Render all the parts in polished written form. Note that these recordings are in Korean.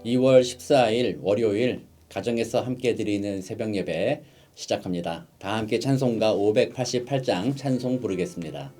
2월 14일 월요일 가정에서 함께 드리는 새벽 예배 시작합니다. 다 함께 찬송가 588장 찬송 부르겠습니다.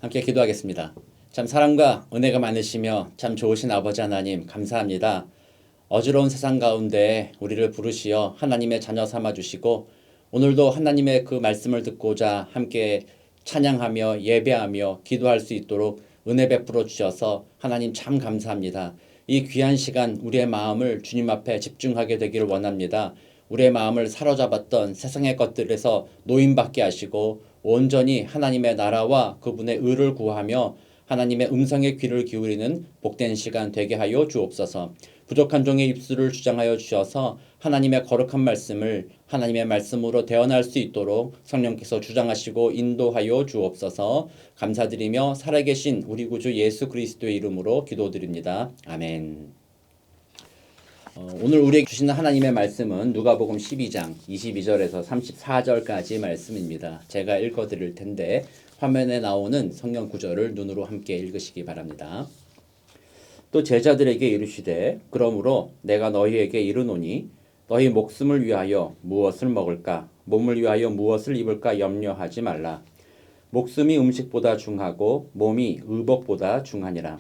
함께 기도하겠습니다. 참 사랑과 은혜가 많으시며 참 좋으신 아버지 하나님 감사합니다. 어지러운 세상 가운데 우리를 부르시어 하나님의 자녀 삼아주시고 오늘도 하나님의 그 말씀을 듣고자 함께 찬양하며 예배하며 기도할 수 있도록 은혜 베풀어 주셔서 하나님 참 감사합니다. 이 귀한 시간 우리의 마음을 주님 앞에 집중하게 되기를 원합니다. 우리의 마음을 사로잡았던 세상의 것들에서 노임받게 하시고 온전히 하나님의 나라와 그분의 의를 구하며 하나님의 음성에 귀를 기울이는 복된 시간 되게 하여 주옵소서. 부족한 종의 입술을 주장하여 주셔서 하나님의 거룩한 말씀을 하나님의 말씀으로 대언할 수 있도록 성령께서 주장하시고 인도하여 주옵소서. 감사드리며 살아계신 우리 구주 예수 그리스도의 이름으로 기도드립니다. 아멘. 오늘 우리에게 주시는 하나님의 말씀은 누가복음 12장 22절에서 34절까지 말씀입니다. 제가 읽어드릴 텐데 화면에 나오는 성경 구절을 눈으로 함께 읽으시기 바랍니다. 또 제자들에게 이르시되 그러므로 내가 너희에게 이르노니 너희 목숨을 위하여 무엇을 먹을까 몸을 위하여 무엇을 입을까 염려하지 말라. 목숨이 음식보다 중하고 몸이 의복보다 중하니라.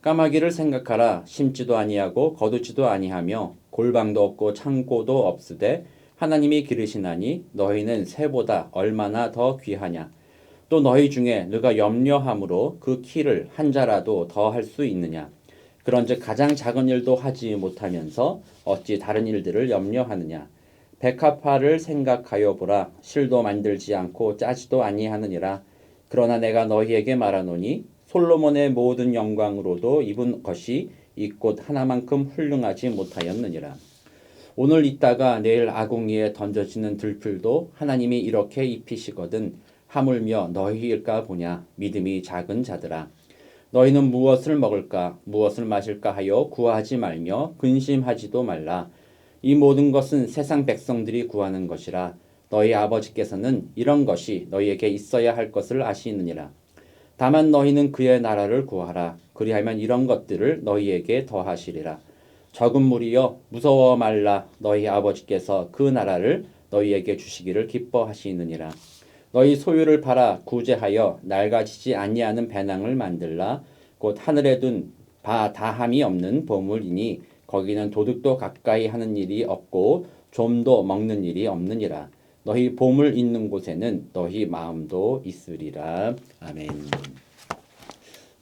까마귀를 생각하라. 심지도 아니하고 거두지도 아니하며 골방도 없고 창고도 없으되 하나님이 기르시나니 너희는 새보다 얼마나 더 귀하냐. 또 너희 중에 누가 염려함으로 그 키를 한 자라도 더 할 수 있느냐. 그런즉 가장 작은 일도 하지 못하면서 어찌 다른 일들을 염려하느냐. 백합화를 생각하여 보라. 실도 만들지 않고 짜지도 아니하느니라. 그러나 내가 너희에게 말하노니 솔로몬의 모든 영광으로도 입은 것이 이 꽃 하나만큼 훌륭하지 못하였느니라. 오늘 있다가 내일 아궁이에 던져지는 들풀도 하나님이 이렇게 입히시거든 하물며 너희일까 보냐. 믿음이 작은 자들아. 너희는 무엇을 먹을까 무엇을 마실까 하여 구하지 말며 근심하지도 말라. 이 모든 것은 세상 백성들이 구하는 것이라. 너희 아버지께서는 이런 것이 너희에게 있어야 할 것을 아시느니라. 다만 너희는 그의 나라를 구하라. 그리하면 이런 것들을 너희에게 더하시리라. 적은 무리여 무서워 말라. 너희 아버지께서 그 나라를 너희에게 주시기를 기뻐하시느니라. 너희 소유를 팔아 구제하여 낡아지지 아니하는 배낭을 만들라. 곧 하늘에 둔 바 다함이 없는 보물이니 거기는 도둑도 가까이 하는 일이 없고 좀도 먹는 일이 없느니라. 너희 보물 있는 곳에는 너희 마음도 있으리라. 아멘.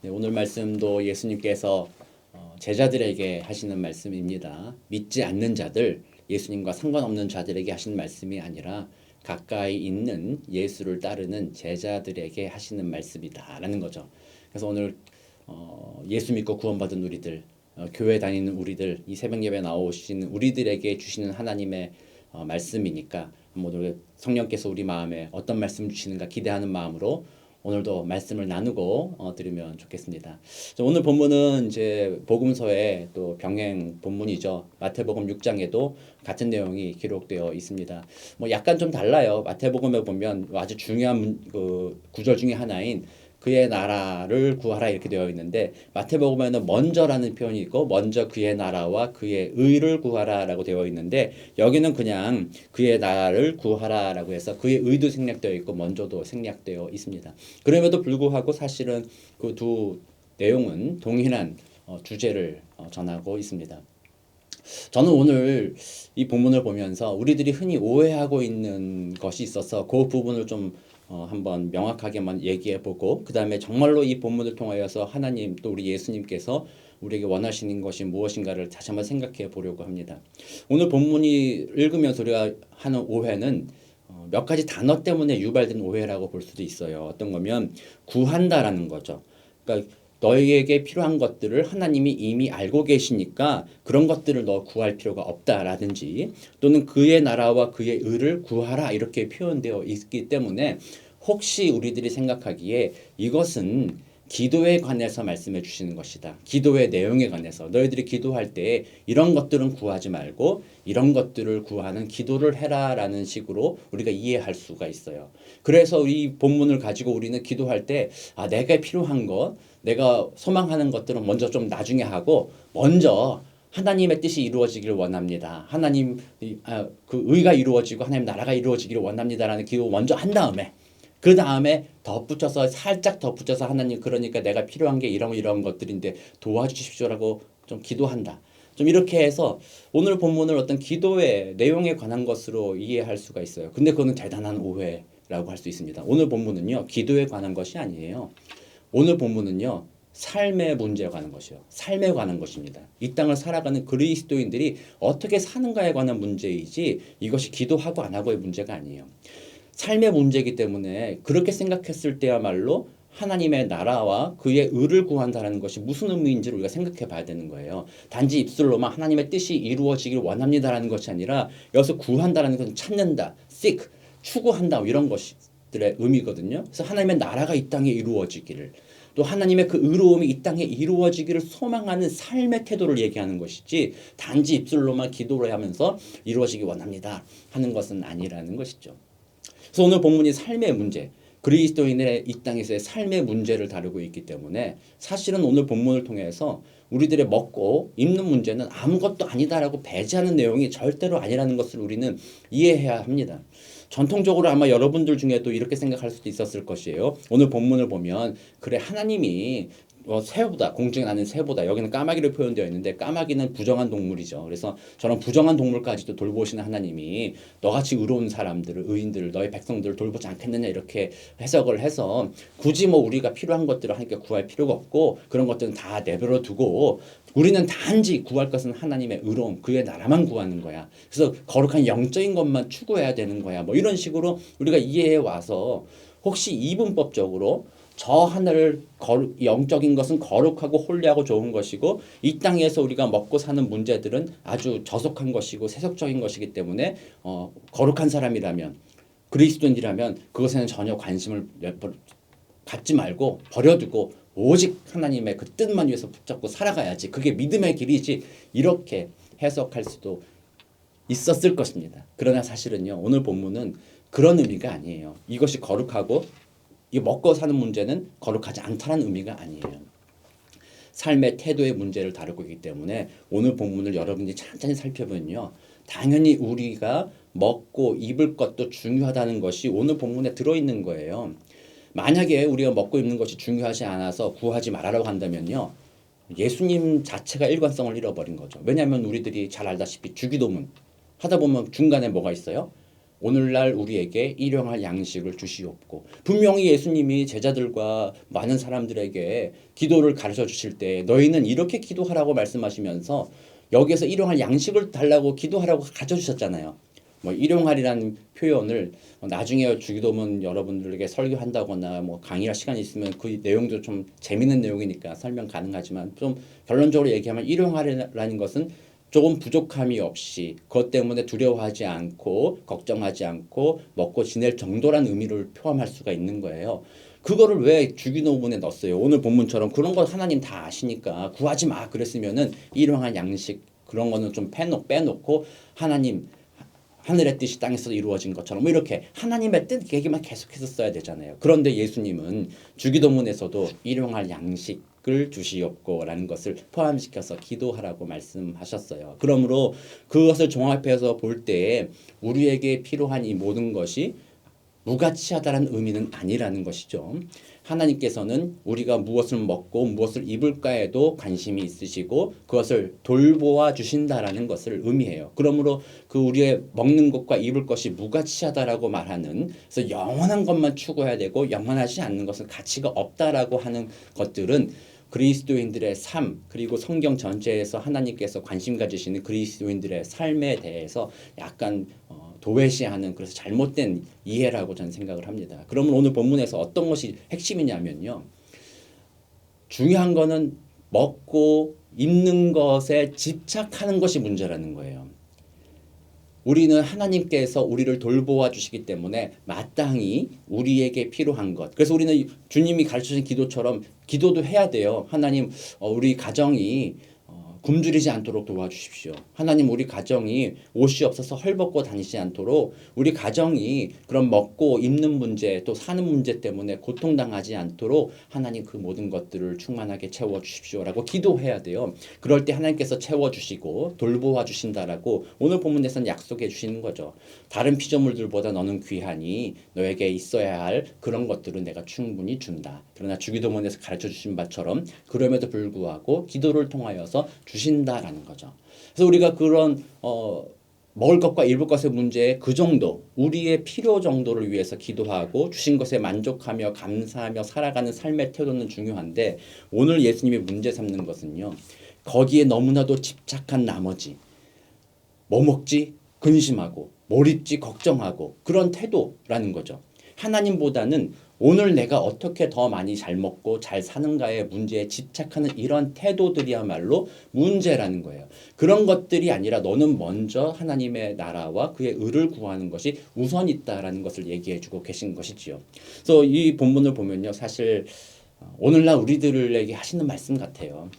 네, 오늘 말씀도 예수님께서 제자들에게 하시는 말씀입니다. 믿지 않는 자들, 예수님과 상관없는 자들에게 하시는 말씀이 아니라 가까이 있는 예수를 따르는 제자들에게 하시는 말씀이다라는 거죠. 그래서 오늘 예수 믿고 구원받은 우리들, 교회 다니는 우리들, 이 새벽 예배 나오시는 우리들에게 주시는 하나님의 말씀이니까 모두 성령께서 우리 마음에 어떤 말씀 주시는가 기대하는 마음으로 오늘도 말씀을 나누고 들으면 좋겠습니다. 오늘 본문은 이제 복음서의 또 병행 본문이죠. 마태복음 6장에도 같은 내용이 기록되어 있습니다. 뭐 약간 좀 달라요. 마태복음에 보면 아주 중요한 구절 중에 하나인 그의 나라를 구하라 이렇게 되어 있는데 마태복음에는 먼저라는 표현이 있고 먼저 그의 나라와 그의 의를 구하라라고 되어 있는데 여기는 그냥 그의 나라를 구하라라고 해서 그의 의도 생략되어 있고 먼저도 생략되어 있습니다. 그럼에도 불구하고 사실은 그 두 내용은 동일한 주제를 전하고 있습니다. 저는 오늘 이 본문을 보면서 우리들이 흔히 오해하고 있는 것이 있어서 그 부분을 좀 한번 명확하게만 얘기해보고 그 다음에 정말로 이 본문을 통하여서 하나님 또 우리 예수님께서 우리에게 원하시는 것이 무엇인가를 다시 한번 생각해 보려고 합니다. 오늘 본문이 읽으면서 우리가 하는 오해는 몇 가지 단어 때문에 유발된 오해라고 볼 수도 있어요. 어떤 거면 구한다라는 거죠. 그러니까 너희에게 필요한 것들을 하나님이 이미 알고 계시니까 그런 것들을 너 구할 필요가 없다라든지 또는 그의 나라와 그의 의를 구하라 이렇게 표현되어 있기 때문에 혹시 우리들이 생각하기에 이것은 기도에 관해서 말씀해 주시는 것이다. 기도의 내용에 관해서 너희들이 기도할 때 이런 것들은 구하지 말고 이런 것들을 구하는 기도를 해라라는 식으로 우리가 이해할 수가 있어요. 그래서 이 본문을 가지고 우리는 기도할 때 내가 필요한 것, 내가 소망하는 것들은 먼저 좀 나중에 하고 먼저 하나님의 뜻이 이루어지기를 원합니다. 하나님 그 의가 이루어지고 하나님 나라가 이루어지기를 원합니다라는 기도 먼저 한 다음에 그 다음에 덧붙여서 살짝 덧붙여서 하나님 그러니까 내가 필요한 게 이런 것들인데 도와주십시오라고 좀 기도한다. 좀 이렇게 해서 오늘 본문을 어떤 기도의 내용에 관한 것으로 이해할 수가 있어요. 근데 그거는 대단한 오해라고 할 수 있습니다. 오늘 본문은요. 기도에 관한 것이 아니에요. 오늘 본문은요. 삶의 문제에 관한 것이요. 삶에 관한 것입니다. 이 땅을 살아가는 그리스도인들이 어떻게 사는가에 관한 문제이지 이것이 기도하고 안 하고의 문제가 아니에요. 삶의 문제이기 때문에 그렇게 생각했을 때야말로 하나님의 나라와 그의 의를 구한다는 것이 무슨 의미인지를 우리가 생각해 봐야 되는 거예요. 단지 입술로만 하나님의 뜻이 이루어지길 원합니다라는 것이 아니라 여기서 구한다는 것은 찾는다, seek, 추구한다 이런 것들의 의미거든요. 그래서 하나님의 나라가 이 땅에 이루어지기를 또 하나님의 그 의로움이 이 땅에 이루어지기를 소망하는 삶의 태도를 얘기하는 것이지 단지 입술로만 기도를 하면서 이루어지기 원합니다 하는 것은 아니라는 것이죠. 그래서 오늘 본문이 삶의 문제, 그리스도인의 이 땅에서의 삶의 문제를 다루고 있기 때문에 사실은 오늘 본문을 통해서 우리들의 먹고 입는 문제는 아무것도 아니다라고 배제하는 내용이 절대로 아니라는 것을 우리는 이해해야 합니다. 전통적으로 아마 여러분들 중에도 이렇게 생각할 수도 있었을 것이에요. 오늘 본문을 보면 그래 하나님이 새보다 공중에 나는 새보다 여기는 까마귀로 표현되어 있는데 까마귀는 부정한 동물이죠. 그래서 저런 부정한 동물까지도 돌보시는 하나님이 너같이 의로운 사람들을 의인들을 너의 백성들을 돌보지 않겠느냐 이렇게 해석을 해서 굳이 뭐 우리가 필요한 것들을 하나님께 구할 필요가 없고 그런 것들은 다 내버려 두고 우리는 단지 구할 것은 하나님의 의로움 그의 나라만 구하는 거야. 그래서 거룩한 영적인 것만 추구해야 되는 거야. 뭐 이런 식으로 우리가 이해해 와서 혹시 이분법적으로 저 하늘을 영적인 것은 거룩하고 홀리하고 좋은 것이고 이 땅에서 우리가 먹고 사는 문제들은 아주 저속한 것이고 세속적인 것이기 때문에 거룩한 사람이라면 그리스도인이라면 그것에는 전혀 관심을 갖지 말고 버려두고 오직 하나님의 그 뜻만 위해서 붙잡고 살아가야지. 그게 믿음의 길이지. 이렇게 해석할 수도 있었을 것입니다. 그러나 사실은요, 오늘 본문은 그런 의미가 아니에요. 이것이 거룩하고 이 먹고 사는 문제는 거룩하지 않다는 의미가 아니에요. 삶의 태도의 문제를 다루고 있기 때문에 오늘 본문을 여러분이 천천히 살펴보면요, 당연히 우리가 먹고 입을 것도 중요하다는 것이 오늘 본문에 들어있는 거예요. 만약에 우리가 먹고 입는 것이 중요하지 않아서 구하지 말아라고 한다면요, 예수님 자체가 일관성을 잃어버린 거죠. 왜냐하면 우리들이 잘 알다시피 주기도문 하다 보면 중간에 뭐가 있어요? 오늘날 우리에게 일용할 양식을 주시옵고. 분명히 예수님이 제자들과 많은 사람들에게 기도를 가르쳐 주실 때 너희는 이렇게 기도하라고 말씀하시면서 여기에서 일용할 양식을 달라고 기도하라고 가르쳐 주셨잖아요. 뭐 일용할이라는 표현을 나중에 주기도문 여러분들에게 설교한다거나 뭐 강의할 시간이 있으면 그 내용도 좀 재밌는 내용이니까 설명 가능하지만, 좀 결론적으로 얘기하면 일용할이라는 것은 조금 부족함이 없이 그것 때문에 두려워하지 않고 걱정하지 않고 먹고 지낼 정도란 의미를 포함할 수가 있는 거예요. 그거를 왜 주기도문에 넣었어요? 오늘 본문처럼 그런 거 하나님 다 아시니까 구하지 마 그랬으면은 일용할 양식 그런 거는 좀 빼놓고 하나님 하늘의 뜻이 땅에서 이루어진 것처럼 뭐 이렇게 하나님의 뜻 얘기만 계속해서 써야 되잖아요. 그런데 예수님은 주기도문에서도 일용할 양식을 주시옵고라는 것을 포함시켜서 기도하라고 말씀하셨어요. 그러므로 그것을 종합해서 볼 때에 우리에게 필요한 이 모든 것이 무가치하다는 의미는 아니라는 것이죠. 하나님께서는 우리가 무엇을 먹고 무엇을 입을까에도 관심이 있으시고 그것을 돌보아 주신다라는 것을 의미해요. 그러므로 그 우리의 먹는 것과 입을 것이 무가치하다라고 말하는, 그래서 영원한 것만 추구해야 되고 영원하지 않는 것은 가치가 없다라고 하는 것들은 그리스도인들의 삶, 그리고 성경 전체에서 하나님께서 관심 가지시는 그리스도인들의 삶에 대해서 약간 도외시하는, 그래서 잘못된 이해라고 저는 생각을 합니다. 그러면 오늘 본문에서 어떤 것이 핵심이냐면요, 중요한 거는 먹고 입는 것에 집착하는 것이 문제라는 거예요. 우리는 하나님께서 우리를 돌보아 주시기 때문에 마땅히 우리에게 필요한 것, 그래서 우리는 주님이 가르쳐주신 기도처럼 기도도 해야 돼요. 하나님, 우리 가정이 굶주리지 않도록 도와주십시오. 하나님, 우리 가정이 옷이 없어서 헐벗고 다니지 않도록, 우리 가정이 그런 먹고 입는 문제 또 사는 문제 때문에 고통당하지 않도록 하나님 그 모든 것들을 충만하게 채워주십시오라고 기도해야 돼요. 그럴 때 하나님께서 채워주시고 돌보아 주신다라고 오늘 본문에서는 약속해 주시는 거죠. 다른 피조물들보다 너는 귀하니 너에게 있어야 할 그런 것들은 내가 충분히 준다. 그러나 주기도문에서 가르쳐 주신 바처럼 그럼에도 불구하고 기도를 통하여서 주신다라는 거죠. 그래서 우리가 그런 먹을 것과 입을 것의 문제에 그 정도, 우리의 필요 정도를 위해서 기도하고 주신 것에 만족하며 감사하며 살아가는 삶의 태도는 중요한데, 오늘 예수님이 문제 삼는 것은요, 거기에 너무나도 집착한 나머지 뭐 먹지 근심하고 뭘 입지 걱정하고 그런 태도라는 거죠. 하나님보다는 오늘 내가 어떻게 더 많이 잘 먹고 잘 사는가의 문제에 집착하는 이런 태도들이야말로 문제라는 거예요. 그런 것들이 아니라 너는 먼저 하나님의 나라와 그의 의를 구하는 것이 우선 있다라는 것을 얘기해 주고 계신 것이지요. 그래서 이 본문을 보면요, 사실 오늘날 우리들에게 하시는 말씀 같아요.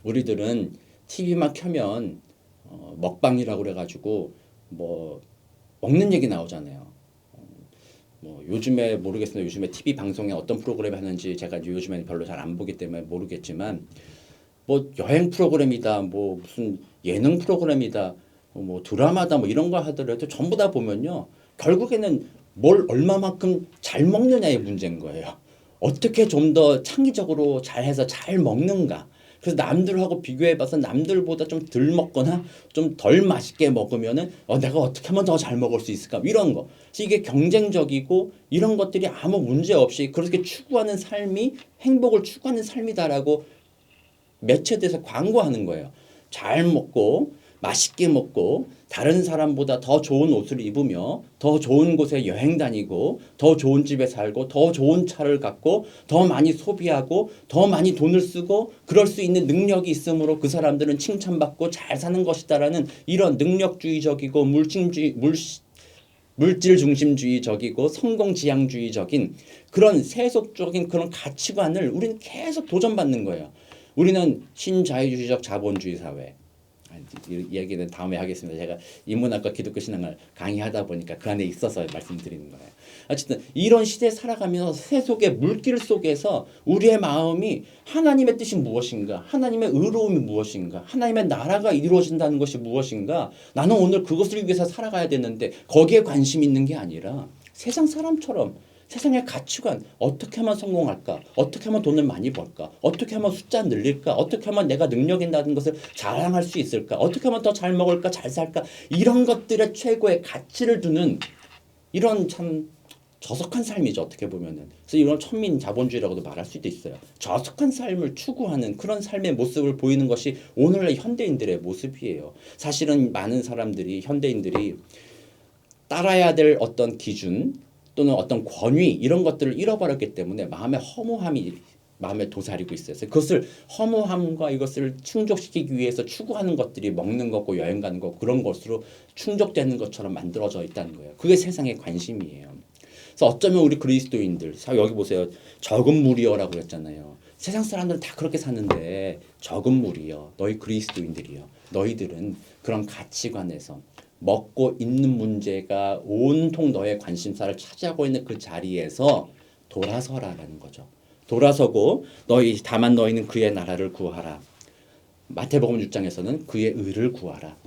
우리들은 TV만 켜면 먹방이라고 그래가지고 뭐 먹는 얘기 나오잖아요. 뭐 요즘에 모르겠습니다. 요즘에 TV 방송에 어떤 프로그램 하는지 제가 요즘에는 별로 잘 안 보기 때문에 모르겠지만, 뭐 여행 프로그램이다, 뭐 무슨 예능 프로그램이다, 뭐 드라마다, 뭐 이런 거 하더라도 전부 다 보면요, 결국에는 뭘 얼마만큼 잘 먹느냐의 문제인 거예요. 어떻게 좀 더 창의적으로 잘해서 잘 먹는가. 그래서 남들하고 비교해봐서 남들보다 좀 덜 먹거나 좀 덜 맛있게 먹으면은 내가 어떻게 하면 더 잘 먹을 수 있을까, 이런 거. 그래서 이게 경쟁적이고 이런 것들이 아무 문제 없이 그렇게 추구하는 삶이 행복을 추구하는 삶이다라고 매체에서 광고하는 거예요. 잘 먹고 맛있게 먹고 다른 사람보다 더 좋은 옷을 입으며 더 좋은 곳에 여행 다니고 더 좋은 집에 살고 더 좋은 차를 갖고 더 많이 소비하고 더 많이 돈을 쓰고 그럴 수 있는 능력이 있으므로 그 사람들은 칭찬받고 잘 사는 것이다라는 이런 능력주의적이고 물질 중심주의적이고 성공지향주의적인 그런 세속적인 그런 가치관을 우리는 계속 도전받는 거예요. 우리는 신자유주의적 자본주의 사회. 이 얘기는 다음에 하겠습니다. 제가 인문학과 기독교 신앙을 강의하다 보니까 그 안에 있어서 말씀드리는 거예요. 어쨌든 이런 시대에 살아가면서 세속의 물길 속에서 우리의 마음이 하나님의 뜻이 무엇인가, 하나님의 의로움이 무엇인가, 하나님의 나라가 이루어진다는 것이 무엇인가, 나는 오늘 그것을 위해서 살아가야 되는데 거기에 관심이 있는 게 아니라 세상 사람처럼 세상의 가치관, 어떻게 하면 성공할까? 어떻게 하면 돈을 많이 벌까? 어떻게 하면 숫자 늘릴까? 어떻게 하면 내가 능력 있다는 것을 자랑할 수 있을까? 어떻게 하면 더 잘 먹을까? 잘 살까? 이런 것들의 최고의 가치를 두는 이런 참 저속한 삶이죠. 어떻게 보면은. 그래서 이걸 천민 자본주의라고도 말할 수도 있어요. 저속한 삶을 추구하는 그런 삶의 모습을 보이는 것이 오늘날 현대인들의 모습이에요. 사실은 많은 사람들이 현대인들이 따라야 될 어떤 기준 또는 어떤 권위 이런 것들을 잃어버렸기 때문에 마음의 허무함이 마음에 도사리고 있어요. 그래서 그것을 허무함과 이것을 충족시키기 위해서 추구하는 것들이 먹는 거고 여행 가는 거 그런 것으로 충족되는 것처럼 만들어져 있다는 거예요. 그게 세상의 관심이에요. 그래서 어쩌면 우리 그리스도인들 여기 보세요. 적은 무리여라고 했잖아요. 세상 사람들은 다 그렇게 사는데 적은 무리여. 너희 그리스도인들이여. 너희들은 그런 가치관에서 먹고 있는 문제가 온통 너의 관심사를 차지하고 있는 그 자리에서 돌아서라라는 거죠. 돌아서고 다만 너희는 그의 나라를 구하라. 마태복음 6장에서는 그의 의를 구하라.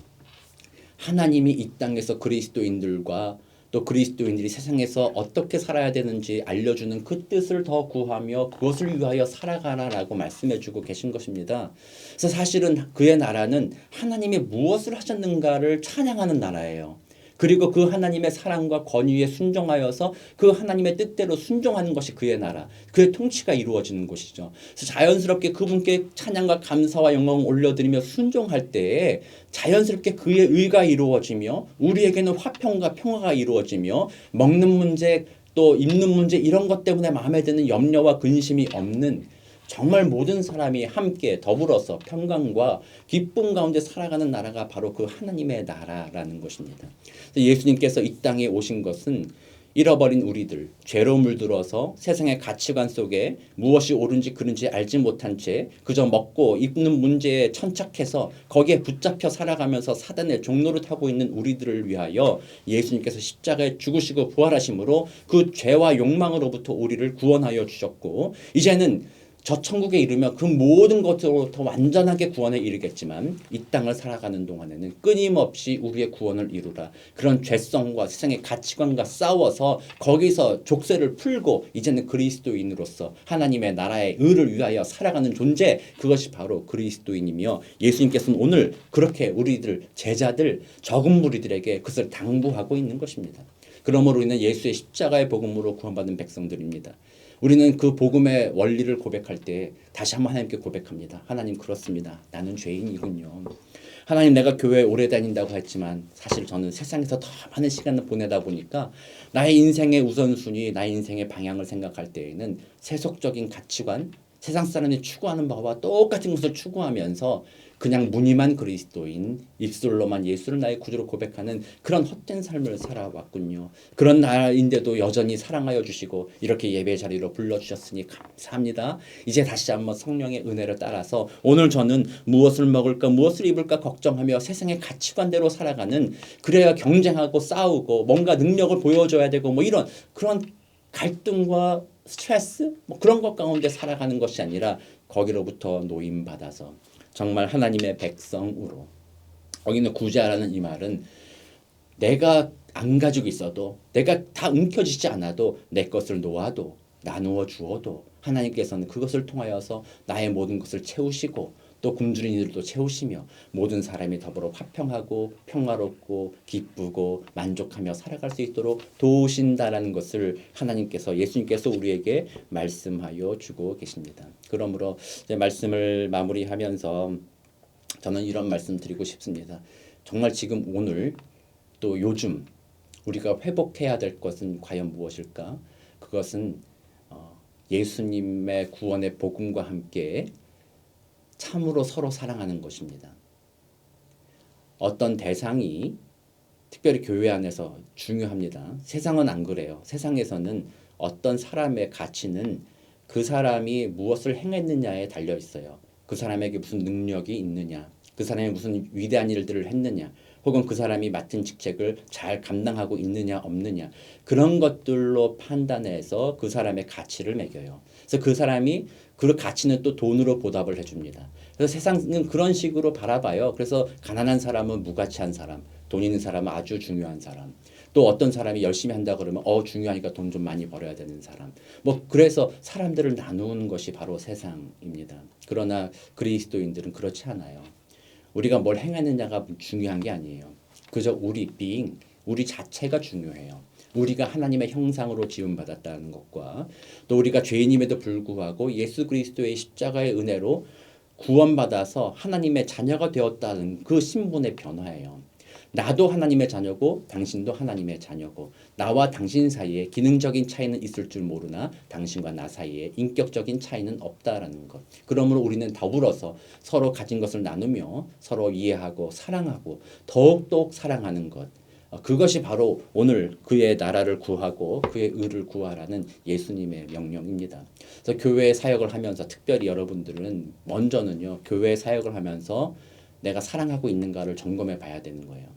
하나님이 이 땅에서 그리스도인들과 또 그리스도인들이 세상에서 어떻게 살아야 되는지 알려주는 그 뜻을 더 구하며 그것을 위하여 살아가라라고 말씀해주고 계신 것입니다. 그래서 사실은 그의 나라는 하나님이 무엇을 하셨는가를 찬양하는 나라예요. 그리고 그 하나님의 사랑과 권위에 순종하여서 그 하나님의 뜻대로 순종하는 것이 그의 나라, 그의 통치가 이루어지는 곳이죠. 그래서 자연스럽게 그분께 찬양과 감사와 영광을 올려드리며 순종할 때에 자연스럽게 그의 의가 이루어지며 우리에게는 화평과 평화가 이루어지며 먹는 문제 또 입는 문제 이런 것 때문에 마음에 드는 염려와 근심이 없는 정말 모든 사람이 함께 더불어서 평강과 기쁨 가운데 살아가는 나라가 바로 그 하나님의 나라라는 것입니다. 예수님께서 이 땅에 오신 것은 잃어버린 우리들, 죄로 물들어서 세상의 가치관 속에 무엇이 옳은지 그른지 알지 못한 채 그저 먹고 입는 문제에 천착해서 거기에 붙잡혀 살아가면서 사단의 종로를 타고 있는 우리들을 위하여 예수님께서 십자가에 죽으시고 부활하심으로 그 죄와 욕망으로부터 우리를 구원하여 주셨고 이제는 저 천국에 이르며 그 모든 것으로부터 완전하게 구원에 이르겠지만 이 땅을 살아가는 동안에는 끊임없이 우리의 구원을 이루라. 그런 죄성과 세상의 가치관과 싸워서 거기서 족쇄를 풀고 이제는 그리스도인으로서 하나님의 나라의 의를 위하여 살아가는 존재 그것이 바로 그리스도인이며 예수님께서는 오늘 그렇게 우리들 제자들 적은 무리들에게 그것을 당부하고 있는 것입니다. 그러므로 우리는 예수의 십자가의 복음으로 구원받은 백성들입니다. 우리는 그 복음의 원리를 고백할 때 다시 한번 하나님께 고백합니다. 하나님 그렇습니다. 나는 죄인이군요. 하나님 내가 교회에 오래 다닌다고 했지만 사실 저는 세상에서 더 많은 시간을 보내다 보니까 나의 인생의 우선순위, 나의 인생의 방향을 생각할 때에는 세속적인 가치관, 세상 사람이 추구하는 바와 똑같은 것을 추구하면서 그냥 무늬만 그리스도인, 입술로만 예수를 나의 구주로 고백하는 그런 헛된 삶을 살아왔군요. 그런 나인데도 여전히 사랑하여 주시고 이렇게 예배 자리로 불러주셨으니 감사합니다. 이제 다시 한번 성령의 은혜를 따라서 오늘 저는 무엇을 먹을까 무엇을 입을까 걱정하며 세상의 가치관대로 살아가는 그래야 경쟁하고 싸우고 뭔가 능력을 보여줘야 되고 뭐 이런 그런 갈등과 스트레스 뭐 그런 것 가운데 살아가는 것이 아니라 거기로부터 노임받아서 정말 하나님의 백성으로 여기는 구제하라는 이 말은 내가 안 가지고 있어도 내가 다 움켜쥐지 않아도 내 것을 놓아도 나누어 주어도 하나님께서는 그것을 통하여서 나의 모든 것을 채우시고 또 굶주린 이들도 채우시며 모든 사람이 더불어 화평하고 평화롭고 기쁘고 만족하며 살아갈 수 있도록 도우신다라는 것을 하나님께서 예수님께서 우리에게 말씀하여 주고 계십니다. 그러므로 이제 말씀을 마무리하면서 저는 이런 말씀 드리고 싶습니다. 정말 지금 오늘 또 요즘 우리가 회복해야 될 것은 과연 무엇일까? 그것은 예수님의 구원의 복음과 함께 참으로 서로 사랑하는 것입니다. 어떤 대상이 특별히 교회 안에서 중요합니다. 세상은 안 그래요. 세상에서는 어떤 사람의 가치는 그 사람이 무엇을 행했느냐에 달려 있어요. 그 사람에게 무슨 능력이 있느냐, 그 사람이 무슨 위대한 일들을 했느냐, 혹은 그 사람이 맡은 직책을 잘 감당하고 있느냐 없느냐, 그런 것들로 판단해서 그 사람의 가치를 매겨요. 그래서 그 사람이 그 가치는 또 돈으로 보답을 해줍니다. 그래서 세상은 그런 식으로 바라봐요. 그래서 가난한 사람은 무가치한 사람, 돈 있는 사람은 아주 중요한 사람, 또 어떤 사람이 열심히 한다 그러면 중요하니까 돈 좀 많이 벌어야 되는 사람. 뭐 그래서 사람들을 나누는 것이 바로 세상입니다. 그러나 그리스도인들은 그렇지 않아요. 우리가 뭘 행했느냐가 중요한 게 아니에요. 그저 우리 자체가 중요해요. 우리가 하나님의 형상으로 지음받았다는 것과 또 우리가 죄인임에도 불구하고 예수 그리스도의 십자가의 은혜로 구원받아서 하나님의 자녀가 되었다는 그 신분의 변화예요. 나도 하나님의 자녀고 당신도 하나님의 자녀고 나와 당신 사이에 기능적인 차이는 있을 줄 모르나 당신과 나 사이에 인격적인 차이는 없다라는 것. 그러므로 우리는 더불어서 서로 가진 것을 나누며 서로 이해하고 사랑하고 더욱더욱 사랑하는 것. 그것이 바로 오늘 그의 나라를 구하고 그의 의를 구하라는 예수님의 명령입니다. 그래서 교회 사역을 하면서 특별히 여러분들은 먼저는요, 교회 사역을 하면서 내가 사랑하고 있는가를 점검해 봐야 되는 거예요.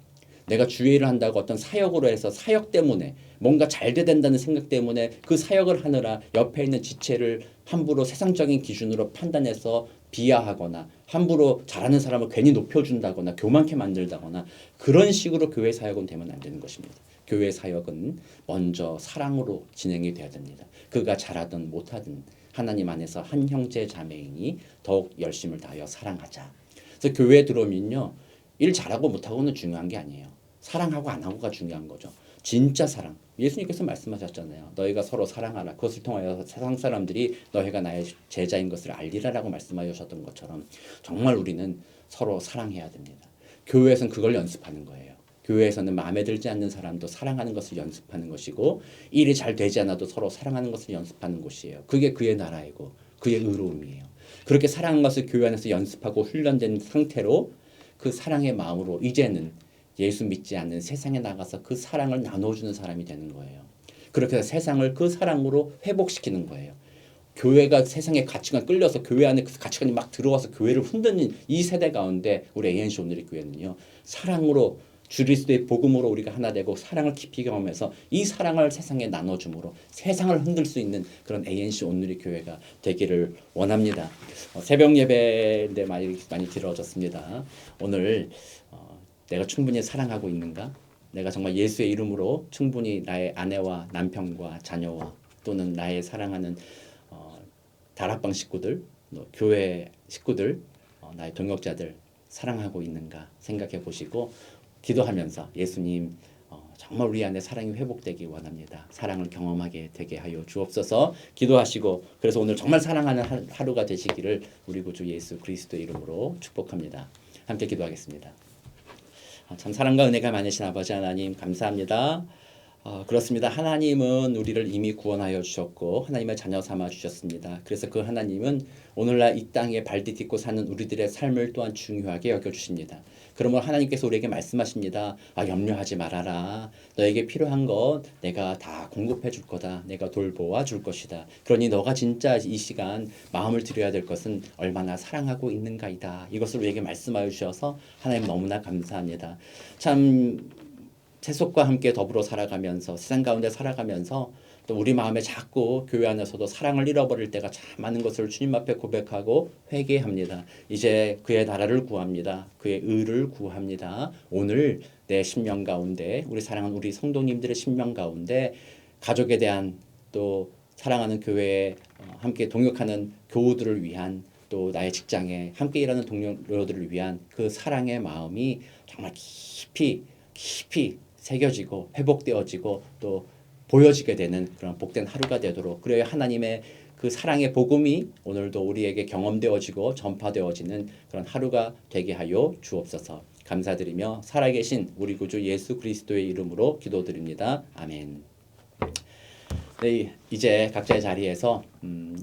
내가 주의를 한다고 어떤 사역으로 해서 사역 때문에 뭔가 잘 돼야 된다는 생각 때문에 그 사역을 하느라 옆에 있는 지체를 함부로 세상적인 기준으로 판단해서 비하하거나 함부로 잘하는 사람을 괜히 높여준다거나 교만케 만들다거나 그런 식으로 교회 사역은 되면 안 되는 것입니다. 교회 사역은 먼저 사랑으로 진행이 돼야 됩니다. 그가 잘하든 못하든 하나님 안에서 한 형제 자매이니 더욱 열심을 다하여 사랑하자. 그래서 교회에 들어오면요, 일 잘하고 못하고는 중요한 게 아니에요. 사랑하고 안 하고가 중요한 거죠. 진짜 사랑. 예수님께서 말씀하셨잖아요. 너희가 서로 사랑하라. 그것을 통하여 세상 사람들이 너희가 나의 제자인 것을 알리라라고 말씀하셨던 것처럼 정말 우리는 서로 사랑해야 됩니다. 교회에서는 그걸 연습하는 거예요. 교회에서는 마음에 들지 않는 사람도 사랑하는 것을 연습하는 것이고 일이 잘 되지 않아도 서로 사랑하는 것을 연습하는 곳이에요. 그게 그의 나라이고 그의 의로움이에요. 그렇게 사랑하는 것을 교회 안에서 연습하고 훈련된 상태로 그 사랑의 마음으로 이제는 예수 믿지 않는 세상에 나가서 그 사랑을 나눠주는 사람이 되는 거예요. 그렇게 해서 세상을 그 사랑으로 회복시키는 거예요. 교회가 세상의 가치관 끌려서 교회 안에 그 가치관이 막 들어와서 교회를 흔드는 이 세대 가운데 우리 ANC 오늘의 교회는요, 사랑으로 주 그리스도의 복음으로 우리가 하나 되고 사랑을 깊이 경험해서 이 사랑을 세상에 나눠줌으로 세상을 흔들 수 있는 그런 ANC 오늘의 교회가 되기를 원합니다. 새벽 예배인데 많이 길어졌습니다. 오늘 내가 충분히 사랑하고 있는가? 내가 정말 예수의 이름으로 충분히 나의 아내와 남편과 자녀와 또는 나의 사랑하는 다락방 식구들, 교회 식구들, 나의 동역자들 사랑하고 있는가 생각해 보시고 기도하면서 예수님 정말 우리 안에 사랑이 회복되기 원합니다. 사랑을 경험하게 되게 하여 주옵소서. 기도하시고 그래서 오늘 정말 사랑하는 하루가 되시기를 우리 구주 예수 그리스도의 이름으로 축복합니다. 함께 기도하겠습니다. 참 사랑과 은혜가 많으신 아버지 하나님 감사합니다. 그렇습니다. 하나님은 우리를 이미 구원하여 주셨고 하나님의 자녀 삼아 주셨습니다. 그래서 그 하나님은 오늘날 이 땅에 발디딛고 사는 우리들의 삶을 또한 중요하게 여겨주십니다. 그러므로 하나님께서 우리에게 말씀하십니다. 염려하지 말아라. 너에게 필요한 것 내가 다 공급해 줄 거다. 내가 돌보아 줄 것이다. 그러니 너가 진짜 이 시간 마음을 들여야 될 것은 얼마나 사랑하고 있는가이다. 이것을 우리에게 말씀하여 주셔서 하나님 너무나 감사합니다. 참 세속과 함께 더불어 살아가면서 세상 가운데 살아가면서 또 우리 마음에 자꾸 교회 안에서도 사랑을 잃어버릴 때가 참 많은 것을 주님 앞에 고백하고 회개합니다. 이제 그의 나라를 구합니다. 그의 의를 구합니다. 오늘 내 심령 가운데 우리 사랑하는 우리 성도님들의 심령 가운데 가족에 대한 또 사랑하는 교회에 함께 동역하는 교우들을 위한 또 나의 직장에 함께 일하는 동료들을 위한 그 사랑의 마음이 정말 깊이 새겨지고 회복되어지고 또 보여지게 되는 그런 복된 하루가 되도록 그래야 하나님의 그 사랑의 복음이 오늘도 우리에게 경험되어지고 전파되어지는 그런 하루가 되게 하여 주옵소서. 감사드리며 살아계신 우리 구주 예수 그리스도의 이름으로 기도드립니다. 아멘. 네, 이제 각자의 자리에서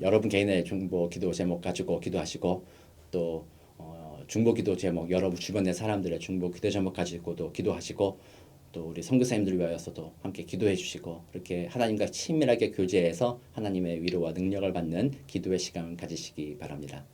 여러분 개인의 중보 기도 제목 가지고 기도하시고 또 중보 기도 제목 여러분 주변의 사람들의 중보 기도 제목 가지고도 기도하시고 또 우리 선교사님들을 위하여서도 함께 기도해 주시고 그렇게 하나님과 친밀하게 교제해서 하나님의 위로와 능력을 받는 기도의 시간을 가지시기 바랍니다.